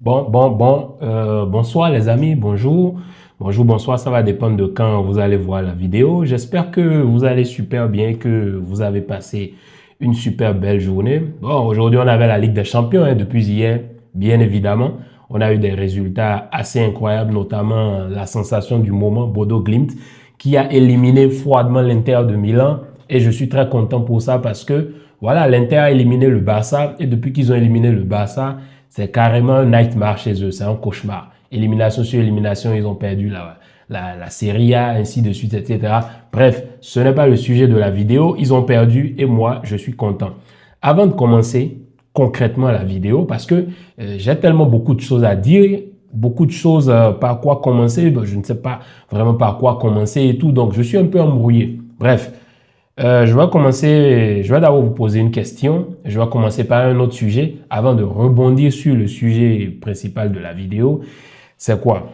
Bonsoir les amis, bonjour. Bonjour, bonsoir, ça va dépendre de quand vous allez voir la vidéo. J'espère que vous allez super bien, que vous avez passé une super belle journée. Bon, aujourd'hui, on avait la Ligue des Champions depuis hier, bien évidemment. On a eu des résultats assez incroyables, notamment la sensation du moment, Bodo-Glimt, qui a éliminé froidement l'Inter de Milan. Et je suis très content pour ça parce que, voilà, l'Inter a éliminé le Barça. Et depuis qu'ils ont éliminé le Barça, c'est carrément un nightmare chez eux, c'est un cauchemar. Élimination sur élimination, ils ont perdu la Serie A, ainsi de suite, etc. Bref, ce n'est pas le sujet de la vidéo. Ils ont perdu et moi, je suis content. Avant de commencer concrètement la vidéo, parce que j'ai tellement beaucoup de choses à dire, beaucoup de choses par quoi commencer, je ne sais pas vraiment par quoi commencer et tout, donc je suis un peu embrouillé. Bref, je vais d'abord vous poser une question. Je vais commencer par un autre sujet avant de rebondir sur le sujet principal de la vidéo. C'est quoi?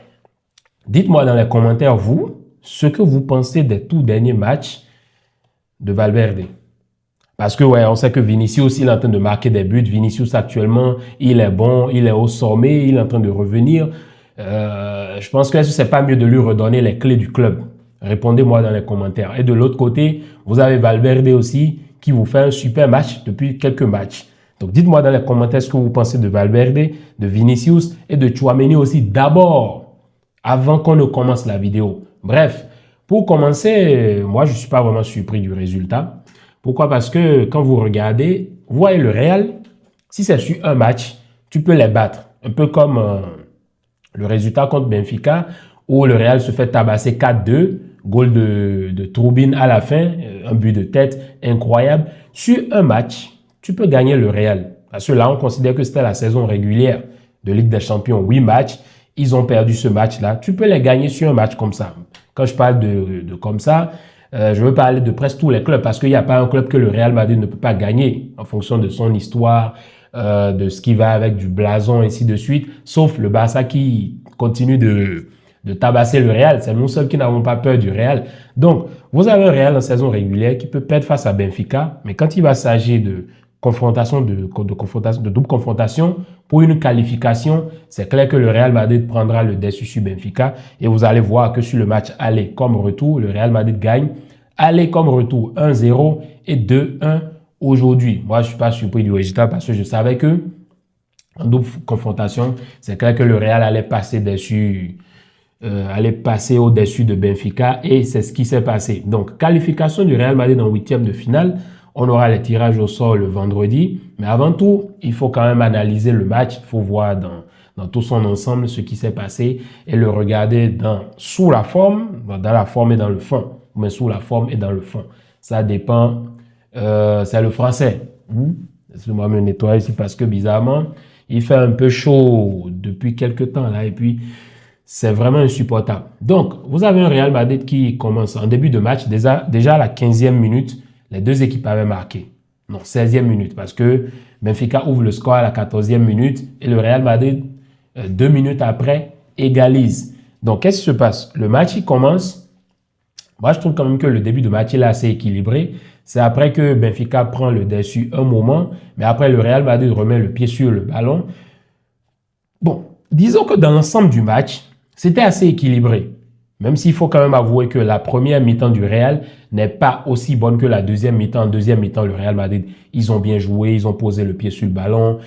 Dites-moi dans les commentaires, vous, ce que vous pensez des tout derniers matchs de Valverde. Parce que, ouais, on sait que Vinicius, il est en train de marquer des buts. Vinicius, actuellement, il est bon, il est au sommet, il est en train de revenir. Je pense que c'est pas mieux de lui redonner les clés du club. Répondez-moi dans les commentaires. Et de l'autre côté, vous avez Valverde aussi qui vous fait un super match depuis quelques matchs. Donc dites-moi dans les commentaires ce que vous pensez de Valverde, de Vinicius et de Tchouaméni aussi d'abord, avant qu'on ne commence la vidéo. Bref, pour commencer, moi je ne suis pas vraiment surpris du résultat. Pourquoi? Parce que quand vous regardez, vous voyez le Real, si c'est sur un match, tu peux les battre. Un peu comme le résultat contre Benfica, où le Real se fait tabasser 4-2, goal de Troubine à la fin, un but de tête incroyable. Sur un match, tu peux gagner le Real. Parce que là, on considère que c'était la saison régulière de Ligue des Champions. 8 matchs, ils ont perdu ce match-là. Tu peux les gagner sur un match comme ça. Quand je parle de comme ça, je veux parler de presque tous les clubs parce qu'il n'y a pas un club que le Real Madrid ne peut pas gagner en fonction de son histoire, de ce qui va avec du blason, ainsi de suite, sauf le Barça qui continue de tabasser le Real. C'est nous seuls qui n'avons pas peur du Real. Donc, vous avez un Real en saison régulière qui peut perdre face à Benfica, mais quand il va s'agir de confrontation, de double confrontation, pour une qualification, c'est clair que le Real Madrid prendra le dessus sur Benfica et vous allez voir que sur le match aller comme retour, le Real Madrid gagne. Aller comme retour 1-0 et 2-1 aujourd'hui. Moi, je ne suis pas surpris du résultat parce que je savais que en double confrontation, c'est clair que le Real allait passer au-dessus de Benfica et c'est ce qui s'est passé. Donc, qualification du Real Madrid en huitième de finale. On aura les tirages au sort le vendredi. Mais avant tout, il faut quand même analyser le match. Il faut voir dans tout son ensemble ce qui s'est passé et le regarder sous la forme, dans la forme et dans le fond. Mais sous la forme et dans le fond. Ça dépend. C'est le français. Laissez-moi me nettoyer ici parce que bizarrement, il fait un peu chaud depuis quelques temps là et puis c'est vraiment insupportable. Donc, vous avez un Real Madrid qui commence en début de match, déjà à la 15e minute, les deux équipes avaient marqué. Non, 16e minute, parce que Benfica ouvre le score à la 14e minute et le Real Madrid, 2 minutes après, égalise. Donc, qu'est-ce qui se passe? Le match, il commence. Moi, je trouve quand même que le début de match, il est assez équilibré. C'est après que Benfica prend le dessus un moment, mais après, le Real Madrid remet le pied sur le ballon. Bon, disons que dans l'ensemble du match, c'était assez équilibré. Même s'il faut quand même avouer que la première mi-temps du Real n'est pas aussi bonne que la deuxième mi-temps. En deuxième mi-temps, le Real Madrid, ils ont bien joué, ils ont posé le pied sur le ballon,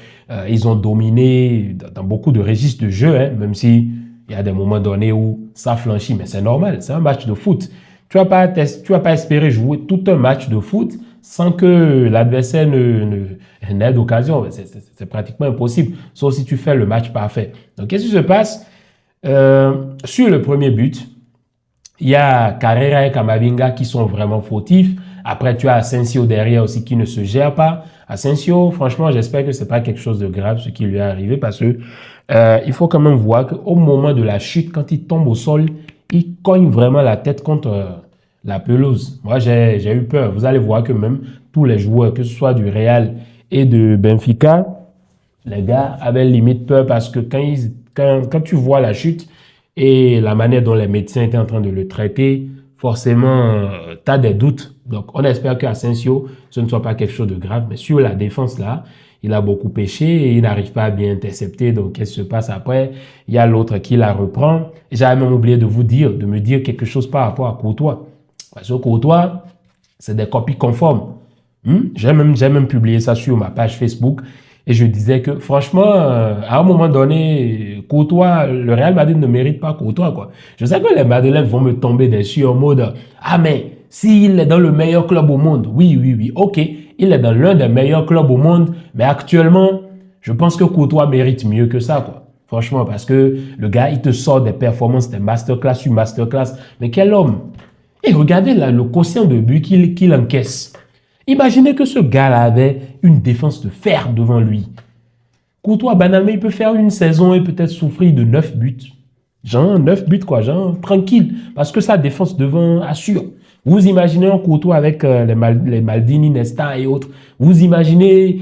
ils ont dominé dans beaucoup de registres de jeu, même s'il y a des moments donnés où ça flanchit, mais c'est normal, c'est un match de foot. Tu vas pas espérer jouer tout un match de foot sans que l'adversaire n'ait d'occasion. C'est pratiquement impossible, sauf si tu fais le match parfait. Donc, qu'est-ce qui se passe? Sur le premier but, il y a Carrera et Camavinga qui sont vraiment fautifs. Après, tu as Asensio derrière aussi qui ne se gère pas. Asensio, franchement, j'espère que c'est pas quelque chose de grave ce qui lui est arrivé parce que il faut quand même voir qu'au moment de la chute, quand il tombe au sol, il cogne vraiment la tête contre la pelouse. Moi, j'ai eu peur. Vous allez voir que même tous les joueurs, que ce soit du Real et de Benfica, les gars avaient limite peur parce que quand tu vois la chute et la manière dont les médecins étaient en train de le traiter, forcément, tu as des doutes. Donc, on espère qu'Asensio, ce ne soit pas quelque chose de grave. Mais sur la défense, là, Il a beaucoup pêché et il n'arrive pas à bien intercepter. Donc, qu'est-ce qui se passe après? Il y a l'autre qui la reprend. J'avais même oublié de me dire quelque chose par rapport à Courtois. Parce que Courtois, c'est des copies conformes. J'ai même publié ça sur ma page Facebook. Et je disais que, franchement, à un moment donné, Courtois, le Real Madrid ne mérite pas Courtois, quoi. Je sais que les Madrilènes vont me tomber dessus en mode, ah, mais s'il est dans le meilleur club au monde, oui, ok, il est dans l'un des meilleurs clubs au monde, mais actuellement, je pense que Courtois mérite mieux que ça, quoi. Franchement, parce que le gars, il te sort des performances, des masterclass sur masterclass. Mais quel homme! Et regardez là, le quotient de but qu'il encaisse. Imaginez que ce gars-là avait une défense de fer devant lui. Courtois, banalement, il peut faire une saison et peut-être souffrir de 9 buts. Genre 9 buts, quoi, genre tranquille. Parce que sa défense devant assure. Vous imaginez un Courtois avec les Maldini, Nesta et autres. Vous imaginez,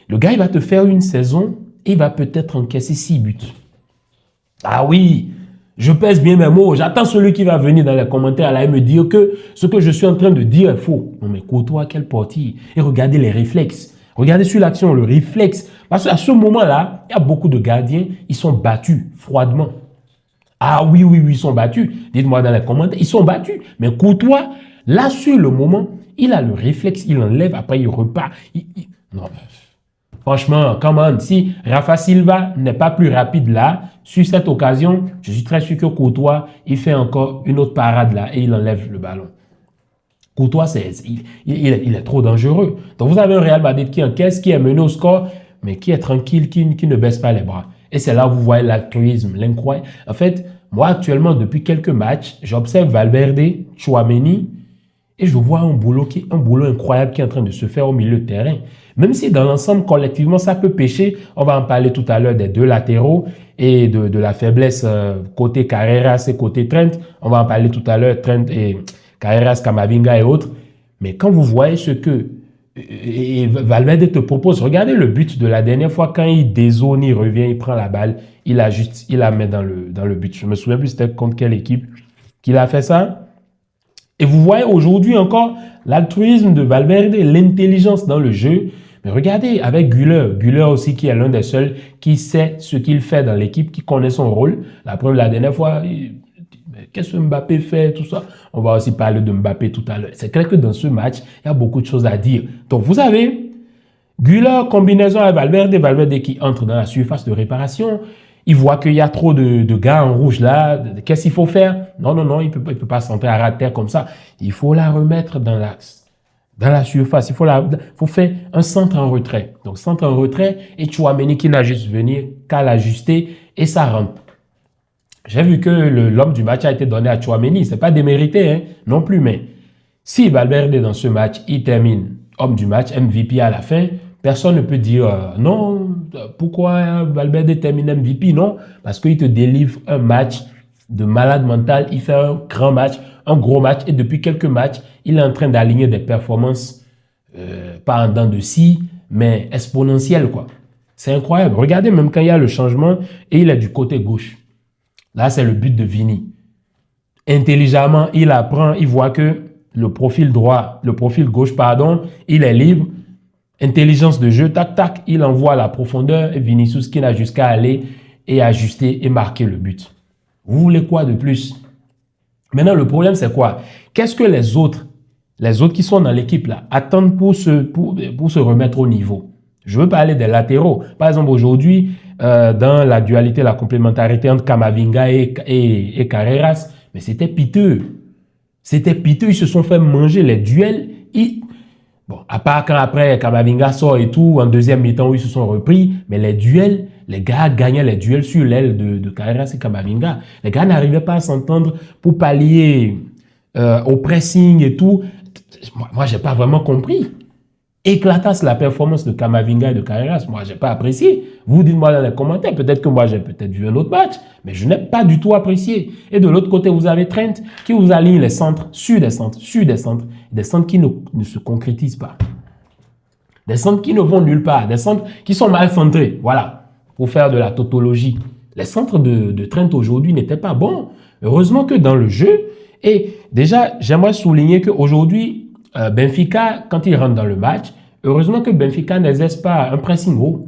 le gars, il va te faire une saison et il va peut-être encaisser 6 buts. Ah oui, je pèse bien mes mots. J'attends celui qui va venir dans les commentaires là et me dire que ce que je suis en train de dire est faux. Non mais Courtois, quel portier. Et regardez les réflexes. Regardez sur l'action, le réflexe. Parce qu'à ce moment-là, il y a beaucoup de gardiens, ils sont battus froidement. Ah oui, ils sont battus. Dites-moi dans les commentaires, ils sont battus. Mais Courtois, là, sur le moment, il a le réflexe, il enlève, après il repart. Non, franchement, comment, si Rafa Silva n'est pas plus rapide là, sur cette occasion, je suis très sûr que Courtois, il fait encore une autre parade là et il enlève le ballon. Courtois, il est trop dangereux. Donc, vous avez un Real Madrid qui encaisse, qui est mené au score, mais qui est tranquille, qui ne baisse pas les bras. Et c'est là où vous voyez l'altruisme, l'incroyable. En fait, moi, actuellement, depuis quelques matchs, j'observe Valverde, Tchouaméni, et je vois un boulot incroyable qui est en train de se faire au milieu de terrain. Même si dans l'ensemble, collectivement, ça peut pêcher, on va en parler tout à l'heure des deux latéraux et de la faiblesse côté Carreras et côté Trent. On va en parler tout à l'heure, Trent et Carreras, Camavinga et autres. Mais quand vous voyez ce que Valverde te propose, regardez le but de la dernière fois, quand il dézone, il revient, il prend la balle, il la met dans le but. Je me souviens plus c'était contre quelle équipe qu'il a fait ça. Et vous voyez aujourd'hui encore l'altruisme de Valverde, l'intelligence dans le jeu. Mais regardez avec Güler aussi qui est l'un des seuls qui sait ce qu'il fait dans l'équipe, qui connaît son rôle. La preuve, la dernière fois, qu'est-ce que Mbappé fait, tout ça. On va aussi parler de Mbappé tout à l'heure. C'est clair que dans ce match, il y a beaucoup de choses à dire. Donc vous avez Güler, combinaison avec Valverde qui entre dans la surface de réparation. Il voit qu'il y a trop de gars en rouge là. Qu'est-ce qu'il faut faire? Non, il peut pas s'entrer à ras de terre comme ça. Il faut la remettre dans la surface. Il faut faire un centre en retrait. Donc, centre en retrait et Tchouaméni qui n'a juste venir qu'à l'ajuster et ça rentre. J'ai vu que l'homme du match a été donné à Tchouaméni. C'est pas démérité, hein, non plus. Mais si Valverde dans ce match, il termine homme du match, MVP à la fin, personne ne peut dire non, pourquoi Valverde termine MVP? Non, parce qu'il te délivre un match de malade mental. Il fait un grand match, un gros match. Et depuis quelques matchs, il est en train d'aligner des performances, pas en dents de scie, mais exponentielles, quoi. C'est incroyable. Regardez même quand il y a le changement et il est du côté gauche. Là, c'est le but de Vini. Intelligemment, il apprend, il voit que le profil gauche, il est libre. Intelligence de jeu, tac, il envoie à la profondeur et Vinicius qui n'a jusqu'à aller et ajuster et marquer le but. Vous voulez quoi de plus? Maintenant, le problème, c'est quoi? Qu'est-ce que les autres qui sont dans l'équipe là, attendent pour se remettre au niveau? Je veux parler des latéraux. Par exemple, aujourd'hui, dans la dualité, la complémentarité entre Camavinga et Carreras, mais c'était piteux. C'était piteux, ils se sont fait manger les duels. Bon, à part quand après Camavinga sort et tout, en deuxième mi-temps où ils se sont repris, mais les duels, les gars gagnaient les duels sur l'aile de Carreras et Camavinga. Les gars n'arrivaient pas à s'entendre pour pallier au pressing et tout. Moi, j'ai pas vraiment compris. Éclatasse la performance de Camavinga et de Carreras. Moi, j'ai pas apprécié. Vous dites-moi dans les commentaires. Peut-être que moi, j'ai peut-être vu un autre match, mais je n'ai pas du tout apprécié. Et de l'autre côté, vous avez Trent qui vous aligne les centres sur des centres, des centres qui ne se concrétisent pas. Des centres qui ne vont nulle part. Des centres qui sont mal centrés. Voilà. Pour faire de la tautologie. Les centres de Trent aujourd'hui n'étaient pas bons. Heureusement que dans le jeu, et déjà, j'aimerais souligner qu'aujourd'hui, Benfica, quand il rentre dans le match, Heureusement que Benfica n'exerce pas un pressing haut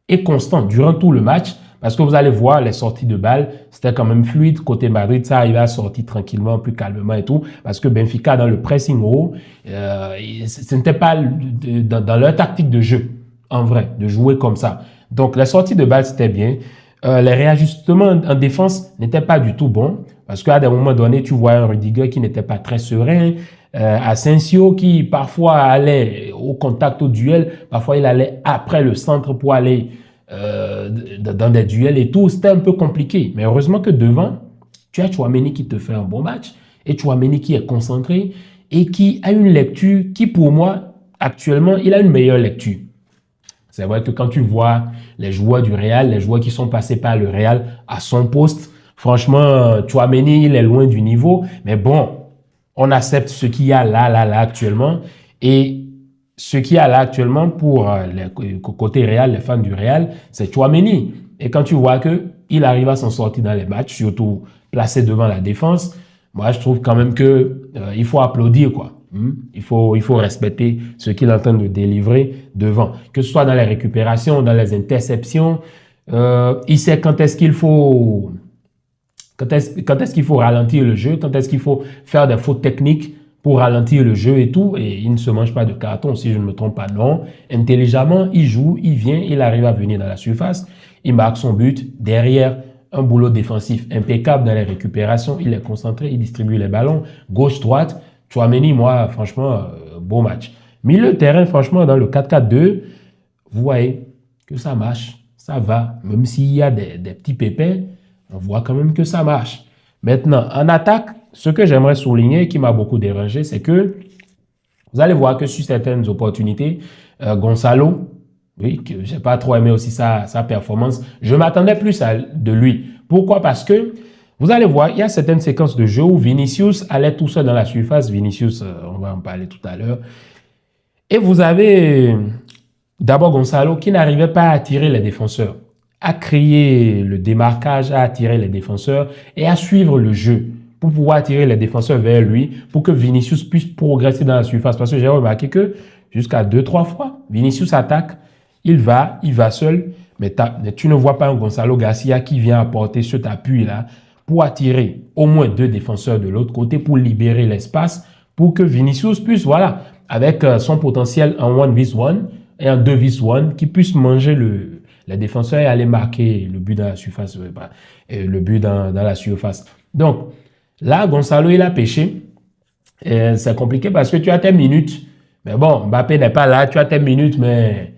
et constant durant tout le match, parce que vous allez voir les sorties de balles, c'était quand même fluide. Côté Madrid, ça arrivait à sortir tranquillement, plus calmement et tout, parce que Benfica, dans le pressing haut, ce n'était pas dans leur tactique de jeu, en vrai, de jouer comme ça. Donc, les sorties de balles, c'était bien. Les réajustements en défense n'étaient pas du tout bons, parce qu'à des moments donnés, tu vois un Rudiger qui n'était pas très serein, Asensio qui parfois allait au contact, au duel, parfois il allait après le centre pour aller dans des duels et tout. C'était un peu compliqué, mais heureusement que devant, tu as Tchouaméni qui te fait un bon match, et Tchouaméni qui est concentré et qui a une lecture qui, pour moi, actuellement, il a une meilleure lecture. C'est vrai que quand tu vois les joueurs du Real, les joueurs qui sont passés par le Real à son poste, franchement, Tchouaméni, il est loin du niveau. Mais bon, on accepte ce qu'il y a là actuellement. Et ce qu'il y a là actuellement pour les côté Real, les fans du Real, c'est Tchouaméni. Et quand tu vois qu'il arrive à s'en sortir dans les matchs, surtout placé devant la défense, moi, je trouve quand même qu'il faut applaudir, quoi. Il faut respecter ce qu'il est en train de délivrer devant. Que ce soit dans les récupérations, dans les interceptions, il sait quand est-ce qu'il faut... Quand est-ce qu'il faut ralentir le jeu, quand est-ce qu'il faut faire des fautes techniques pour ralentir le jeu et tout. Et il ne se mange pas de carton, si je ne me trompe pas, non. Intelligemment, il joue, il vient, il arrive à venir dans la surface, il marque son but. Derrière, un boulot défensif impeccable dans les récupérations, il est concentré, il distribue les ballons, gauche-droite. Tchouaméni, moi, franchement, beau match. Milieu de terrain, franchement, dans le 4-4-2, vous voyez que ça marche, ça va. Même s'il y a des petits pépins, on voit quand même que ça marche. Maintenant, en attaque, ce que j'aimerais souligner, qui m'a beaucoup dérangé, c'est que vous allez voir que sur certaines opportunités, Gonçalo, oui, que j'ai pas trop aimé aussi sa performance, je m'attendais plus de lui. Pourquoi? Parce que vous allez voir, il y a certaines séquences de jeu où Vinicius allait tout seul dans la surface. Vinicius, on va en parler tout à l'heure. Et vous avez d'abord Gonçalo qui n'arrivait pas à attirer les défenseurs, à créer le démarquage, à attirer les défenseurs et à suivre le jeu pour pouvoir attirer les défenseurs vers lui, pour que Vinicius puisse progresser dans la surface. Parce que j'ai remarqué que jusqu'à 2-3 fois, Vinicius attaque, il va seul, mais tu ne vois pas un Gonçalo Garcia qui vient apporter cet appui-là pour attirer au moins 2 défenseurs de l'autre côté, pour libérer l'espace, pour que Vinicius puisse, voilà, avec son potentiel en 1v1 et en 2v1, qu'il puisse manger les défenseurs et aller marquer le but dans la surface. Le but dans la surface. Donc, là, Gonçalo, il a pêché. C'est compliqué parce que tu as tes minutes. Mais bon, Mbappé n'est pas là. Tu as tes minutes, mais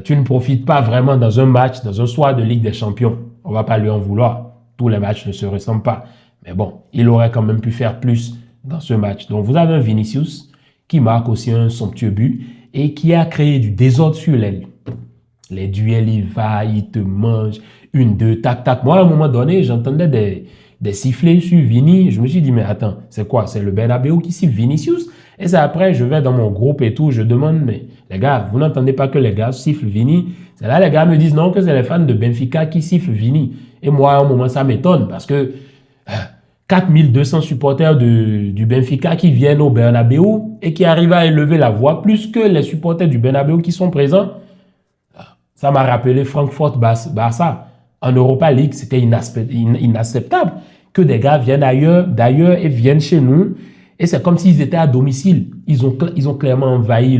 tu ne profites pas vraiment dans un match, dans un soir de Ligue des Champions. On ne va pas lui en vouloir. Tous les matchs ne se ressemblent pas. Mais bon, il aurait quand même pu faire plus dans ce match. Donc, vous avez un Vinicius qui marque aussi un somptueux but et qui a créé du désordre sur l'aile. Les duels, il va, il te mange. 1, 2, tac, tac. Moi, à un moment donné, j'entendais des sifflets sur Vini. Je me suis dit, mais attends, c'est quoi? C'est le Bernabéu qui siffle Vinicius? Et c'est après, je vais dans mon groupe et tout, je demande, mais les gars, vous n'entendez pas que les gars sifflent Vini? C'est là, les gars me disent non, que c'est les fans de Benfica qui sifflent Vini. Et moi, à un moment, ça m'étonne parce que 4200 supporters du Benfica qui viennent au Bernabéu et qui arrivent à élever la voix plus que les supporters du Bernabéu qui sont présents. Ça m'a rappelé Francfort-Barça. En Europa League, c'était inacceptable que des gars viennent d'ailleurs et viennent chez nous. Et c'est comme s'ils étaient à domicile. Ils ont clairement envahi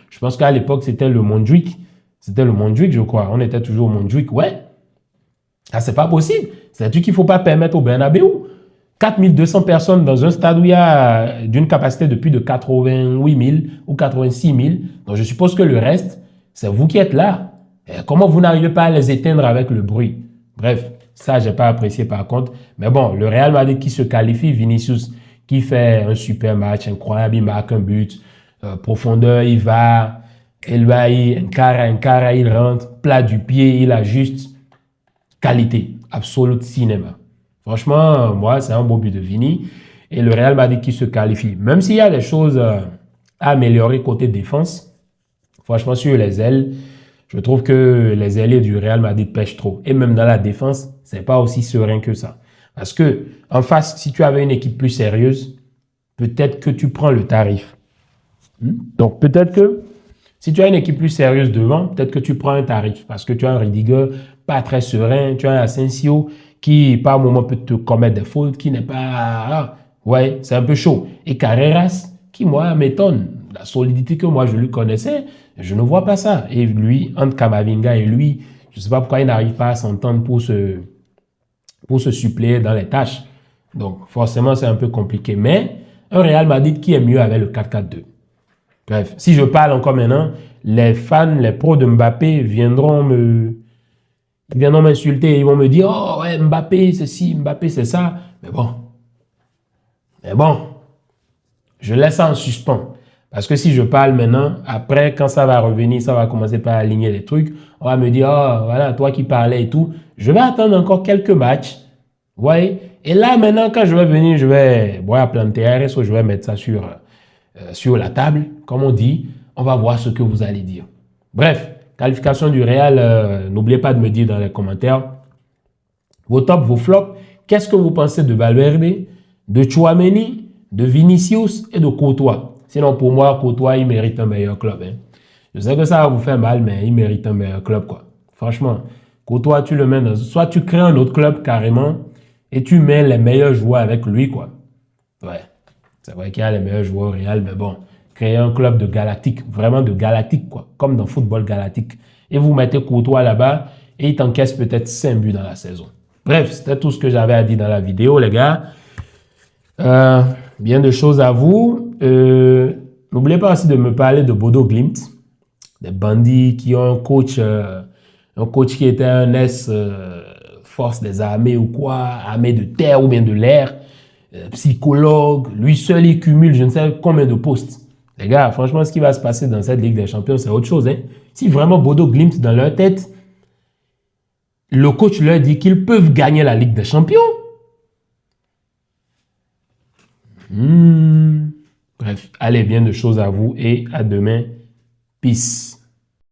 Je pense qu'à l'époque, c'était le Montjuic. C'était le Montjuic, je crois. On était toujours au Montjuic. Ouais. Ça, c'est pas possible. C'est-à-dire qu'il ne faut pas permettre au Bernabéu. 4200 personnes dans un stade où il y a d'une capacité de plus de 88 000 ou 86 000. Donc, je suppose que le reste, c'est vous qui êtes là. Et comment vous n'arrivez pas à les éteindre avec le bruit? Bref, ça, je n'ai pas apprécié par contre. Mais bon, le Real Madrid qui se qualifie, Vinicius qui fait un super match incroyable, il marque un but, profondeur, il encara, il rentre, plat du pied, il ajuste. Qualité, absolute cinéma. Franchement, moi, c'est un beau but de Vini. Et le Real Madrid qui se qualifie. Même s'il y a des choses à améliorer côté défense, franchement, sur les ailes, je trouve que les ailiers du Real Madrid pêchent trop. Et même dans la défense, c'est pas aussi serein que ça. Parce que, en face, si tu avais une équipe plus sérieuse, peut-être que tu prends le tarif. Donc, peut-être que Si tu as une équipe plus sérieuse devant, peut-être que tu prends un tarif parce que tu as un Rudiger pas très serein, tu as un Asensio qui, par moment, peut te commettre des fautes, qui n'est pas... ouais, c'est un peu chaud. Et Carreras, qui, moi, m'étonne. La solidité que moi, je lui connaissais, je ne vois pas ça. Et lui, entre Kamavinga et lui, je ne sais pas pourquoi il n'arrive pas à s'entendre pour se suppléer dans les tâches. Donc, forcément, c'est un peu compliqué. Mais un Real Madrid qui est mieux avec le 4-4-2. Bref, si je parle encore maintenant, les fans, les pros de Mbappé viendront m'insulter. Ils vont me dire, oh ouais, Mbappé, c'est ci, Mbappé, c'est ça. Mais bon, je laisse ça en suspens. Parce que si je parle maintenant, après, quand ça va revenir, ça va commencer par aligner les trucs. On va me dire, oh, voilà, toi qui parlais et tout. Je vais attendre encore quelques matchs. Vous voyez? Et là, maintenant, quand je vais venir, je vais planter RS, je vais mettre ça sur la table, comme on dit. On va voir ce que vous allez dire. Bref, qualification du Real, n'oubliez pas de me dire dans les commentaires vos tops, vos flops. Qu'est-ce que vous pensez de Valverde, de Tchouaméni, de Vinicius et de Courtois? Sinon, pour moi, Courtois, il mérite un meilleur club. Hein. Je sais que ça va vous faire mal, mais il mérite un meilleur club, quoi. Franchement, Courtois, tu le mets dans... Soit tu crées un autre club carrément et tu mets les meilleurs joueurs avec lui, quoi. Ouais, c'est vrai qu'il y a les meilleurs joueurs au Real, mais bon, créer un club de galactique, vraiment de galactique, quoi, comme dans Football Galactique. Et vous mettez Courtois là-bas et il t'encaisse peut-être 5 buts dans la saison. Bref, c'était tout ce que j'avais à dire dans la vidéo, les gars. Bien de choses à vous. N'oubliez pas aussi de me parler de Bodo Glimt, des bandits qui ont un coach qui était un force des armées ou quoi, armée de terre ou bien de l'air, psychologue. Lui seul, il cumule je ne sais combien de postes. Les gars, franchement, ce qui va se passer dans cette Ligue des Champions, c'est autre chose. Hein. Si vraiment Bodo Glimt, dans leur tête, le coach leur dit qu'ils peuvent gagner la Ligue des Champions. Bref, allez, bien de choses à vous et à demain. Peace.